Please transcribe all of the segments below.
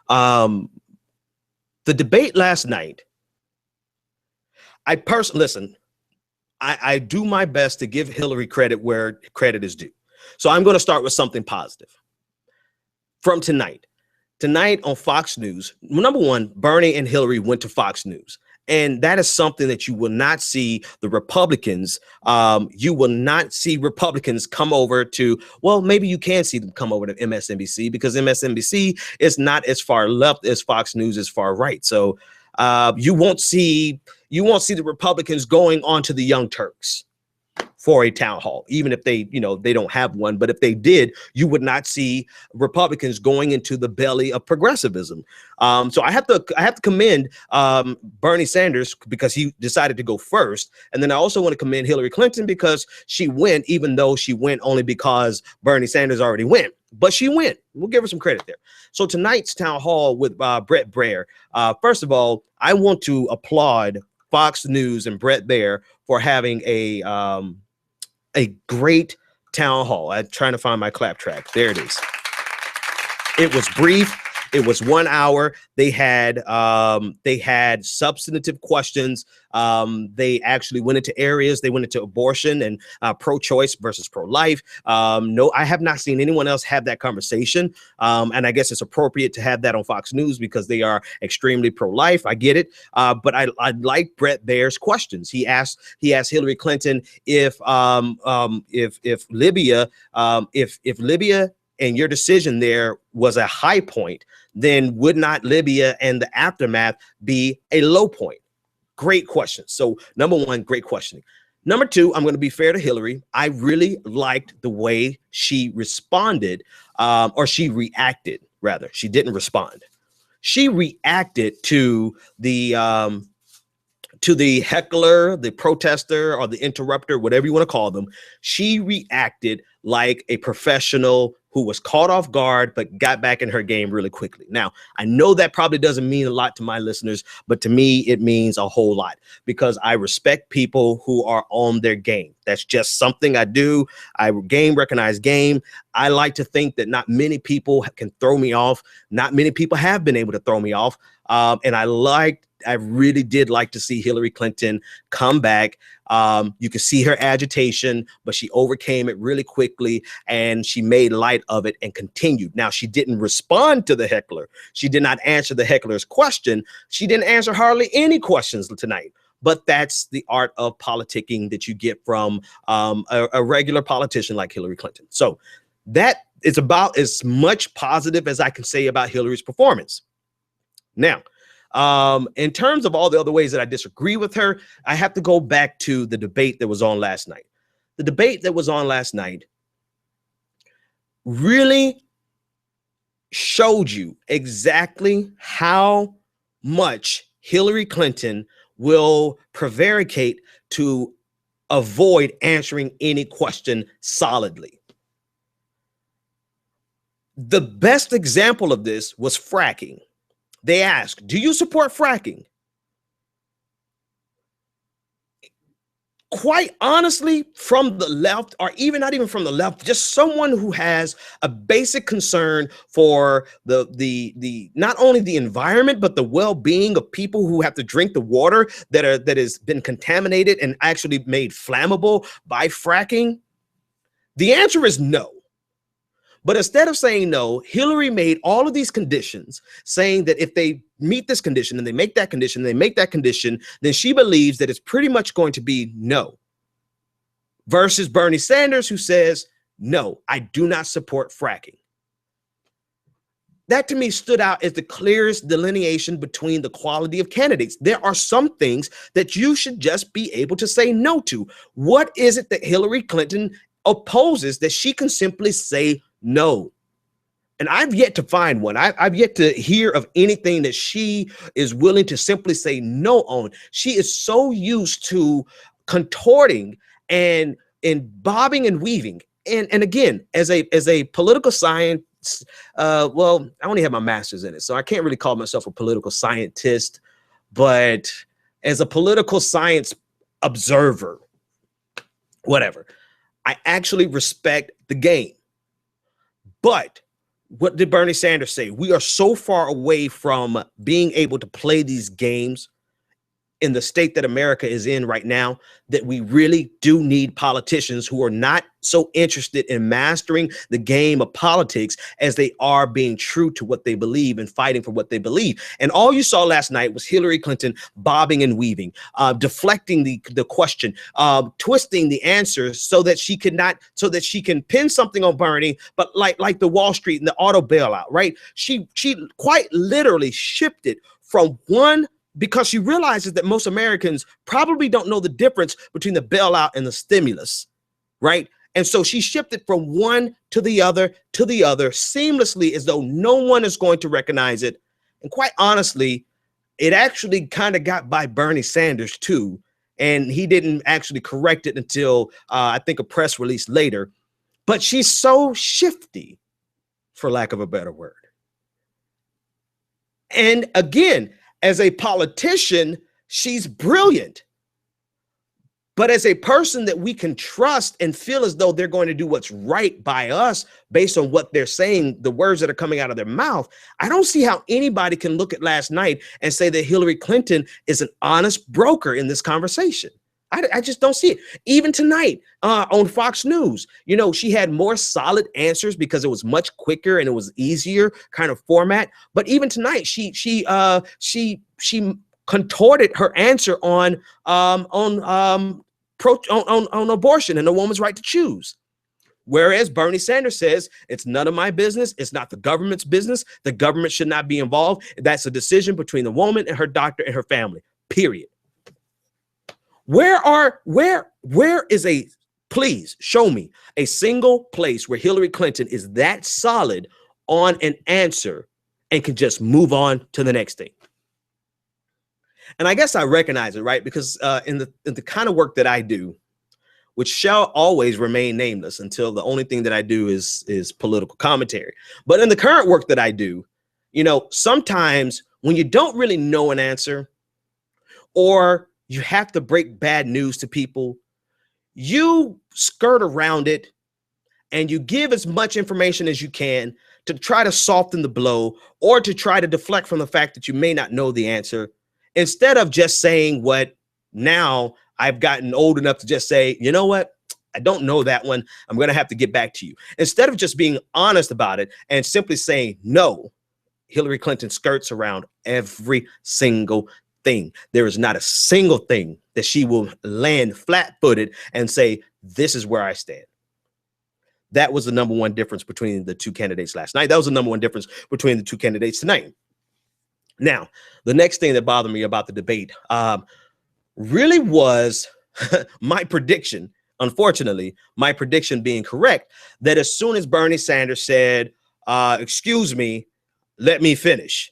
The debate last night, listen, I do my best to give Hillary credit where credit is due. So I'm going to start with something positive from tonight. Tonight on Fox News, number one, Bernie and Hillary went to Fox News. And that is something that you will not see the Republicans. You will not see Republicans come over to, well, maybe you can see them come over to MSNBC because MSNBC is not as far left as Fox News is far right. So you won't see the Republicans going on to the Young Turks for a town hall, even if they don't have one. But if they did, you would not see Republicans going into the belly of progressivism. So I have to commend Bernie Sanders because he decided to go first. And then I also want to commend Hillary Clinton because she went, even though she went only because Bernie Sanders already went. But she went. We'll give her some credit there. So tonight's town hall with Brett Baier. First of all, I want to applaud Fox News and Brett Baier for having a great town hall. I'm trying to find my clap track. There it is. It was brief. It was 1 hour. They had substantive questions. They actually went into areas. They went into abortion and pro-choice versus pro-life. No, I have not seen anyone else have that conversation. And I guess it's appropriate to have that on Fox News because they are extremely pro-life. I get it. But I like Brett Baier's questions. He asked Hillary Clinton if Libya and your decision there was a high point, then would not Libya and the aftermath be a low point? Great question. So number one, great questioning. Number two, I'm going to be fair to Hillary. I really liked the way she responded, or she reacted, rather. She didn't respond. She reacted to the heckler, the protester, or the interrupter, whatever you want to call them. She reacted like a professional who was caught off guard, but got back in her game really quickly. Now, I know that probably doesn't mean a lot to my listeners, but to me, it means a whole lot because I respect people who are on their game. That's just something I do. I recognize game. I like to think that not many people can throw me off. Not many people have been able to throw me off. And I really did like to see Hillary Clinton come back. You could see her agitation, but she overcame it really quickly and she made light of it and continued. Now, she didn't respond to the heckler. She did not answer the heckler's question. She didn't answer hardly any questions tonight. But that's the art of politicking that you get from a regular politician like Hillary Clinton. So that is about as much positive as I can say about Hillary's performance. Now, in terms of all the other ways that I disagree with her, I have to go back to the debate that was on last night. The debate that was on last night really showed you exactly how much Hillary Clinton will prevaricate to avoid answering any question solidly. The best example of this was fracking. They asked, do you support fracking? Quite honestly, from the left, or even not even from the left, just someone who has a basic concern for the not only the environment, but the well-being of people who have to drink the water that has been contaminated and actually made flammable by fracking. The answer is no. But instead of saying no, Hillary made all of these conditions, saying that if they meet this condition and they make that condition, and they make that condition, then she believes that it's pretty much going to be no. Versus Bernie Sanders, who says, no, I do not support fracking. That to me stood out as the clearest delineation between the quality of candidates. There are some things that you should just be able to say no to. What is it that Hillary Clinton opposes that she can simply say no? And I've yet to find one. I've yet to hear of anything that she is willing to simply say no on. She is so used to contorting and bobbing and weaving. And again, as a political science, well, I only have my master's in it, so I can't really call myself a political scientist, but as a political science observer, whatever, I actually respect the game. But What did Bernie Sanders say? We are so far away from being able to play these games in the state that America is in right now, that we really do need politicians who are not so interested in mastering the game of politics as they are being true to what they believe and fighting for what they believe. And all you saw last night was Hillary Clinton bobbing and weaving, deflecting the question, twisting the answers so that she can pin something on Bernie, but like the Wall Street and the auto bailout, right? She quite literally shifted from one, because she realizes that most Americans probably don't know the difference between the bailout and the stimulus, right? And so she shifted from one to the other seamlessly, as though no one is going to recognize it. And quite honestly, it actually kind of got by Bernie Sanders too. And he didn't actually correct it until I think a press release later. But she's so shifty, for lack of a better word. And again, as a politician, she's brilliant. But as a person that we can trust and feel as though they're going to do what's right by us based on what they're saying, the words that are coming out of their mouth, I don't see how anybody can look at last night and say that Hillary Clinton is an honest broker in this conversation. I just don't see it. Even tonight on Fox News, you know, she had more solid answers because it was much quicker and it was easier kind of format. But even tonight, she contorted her answer on abortion and a woman's right to choose. Whereas Bernie Sanders says it's none of my business. It's not the government's business. The government should not be involved. That's a decision between the woman and her doctor and her family, period. Please show me a single place where Hillary Clinton is that solid on an answer and can just move on to the next thing. And I guess I recognize it, right? Because in the kind of work that I do, which shall always remain nameless until the only thing that I do is political commentary. But in the current work that I do, you know, sometimes when you don't really know an answer, or you have to break bad news to people, you skirt around it and you give as much information as you can to try to soften the blow or to try to deflect from the fact that you may not know the answer, instead of just saying what now I've gotten old enough to just say, you know what? I don't know that one. I'm going to have to get back to you. Instead of just being honest about it and simply saying no, Hillary Clinton skirts around every single thing. There is not a single thing that she will land flat-footed and say, this is where I stand. That was the number one difference between the two candidates last night. That was the number one difference between the two candidates tonight. Now, the next thing that bothered me about the debate really was my prediction, unfortunately, my prediction being correct, that as soon as Bernie Sanders said, excuse me, let me finish.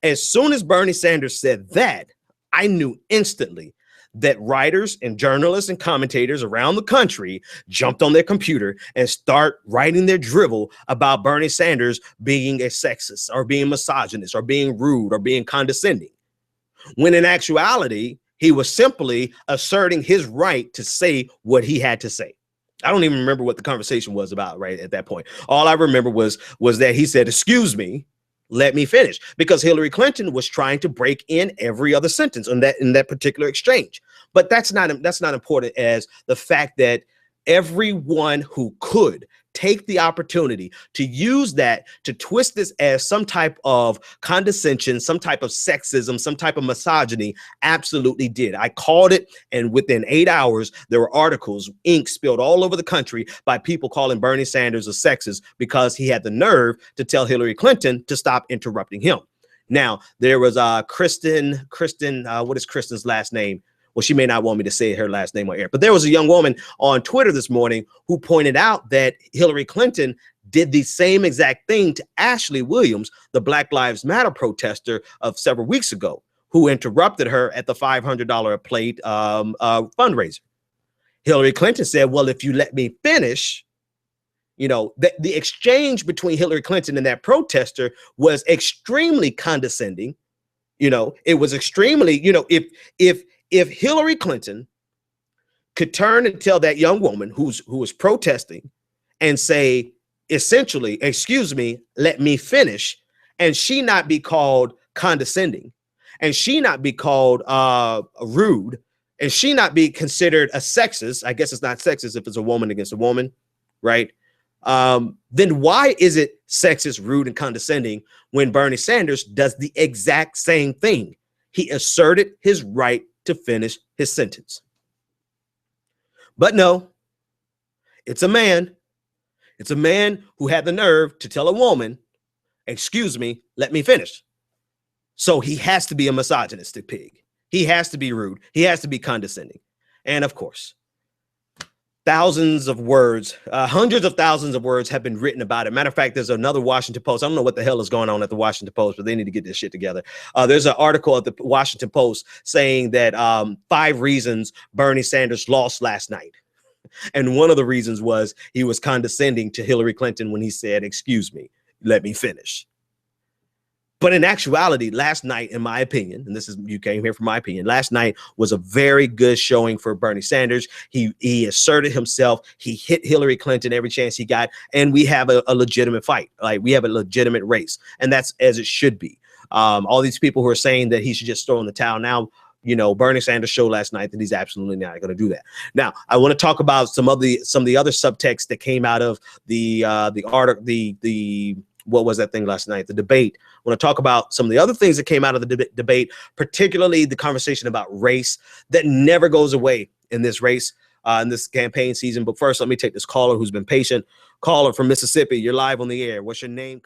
As soon as Bernie Sanders said that, I knew instantly that writers and journalists and commentators around the country jumped on their computer and start writing their drivel about Bernie Sanders being a sexist or being misogynist or being rude or being condescending. When in actuality, he was simply asserting his right to say what he had to say. I don't even remember what the conversation was about right at that point. All I remember was that he said, excuse me, let me finish, because Hillary Clinton was trying to break in every other sentence in that particular exchange. But that's not important as the fact that everyone who could take the opportunity to use that to twist this as some type of condescension, some type of sexism, some type of misogyny absolutely did. I called it, and within 8 hours, there were articles, ink spilled all over the country by people calling Bernie Sanders a sexist because he had the nerve to tell Hillary Clinton to stop interrupting him. Now, there was Kristen, what is Kristen's last name? Well, she may not want me to say her last name on air, but there was a young woman on Twitter this morning who pointed out that Hillary Clinton did the same exact thing to Ashley Williams, the Black Lives Matter protester of several weeks ago, who interrupted her at the $500 a plate fundraiser. Hillary Clinton said, well, if you let me finish, you know, the exchange between Hillary Clinton and that protester was extremely condescending. You know, it was extremely, you know, if Hillary Clinton could turn and tell that young woman who was protesting and say, essentially, excuse me, let me finish, and she not be called condescending, and she not be called rude, and she not be considered a sexist. I guess it's not sexist if it's a woman against a woman, right? Then why is it sexist, rude, and condescending when Bernie Sanders does the exact same thing? He asserted his right to finish his sentence. But no, it's a man. It's a man who had the nerve to tell a woman, excuse me, let me finish. So he has to be a misogynistic pig. He has to be rude. He has to be condescending. And of course, thousands of words, hundreds of thousands of words have been written about it. Matter of fact, there's another Washington Post. I don't know what the hell is going on at the Washington Post, but they need to get this shit together. There's an article at the Washington Post saying that 5 reasons Bernie Sanders lost last night. And one of the reasons was he was condescending to Hillary Clinton when he said, excuse me, let me finish. But in actuality, last night, in my opinion, and this is, you came here for my opinion, last night was a very good showing for Bernie Sanders. He asserted himself. He hit Hillary Clinton every chance he got. And we have a legitimate fight. Like, we have a legitimate race. And that's as it should be. All these people who are saying that he should just throw in the towel now, you know, Bernie Sanders showed last night that he's absolutely not going to do that. Now, I want to talk about some of the other subtext that came out of the article, what was that thing last night? The debate. I want to talk about some of the other things that came out of the debate, particularly the conversation about race that never goes away in this race, in this campaign season. But first, let me take this caller who's been patient. Caller from Mississippi, you're live on the air. What's your name?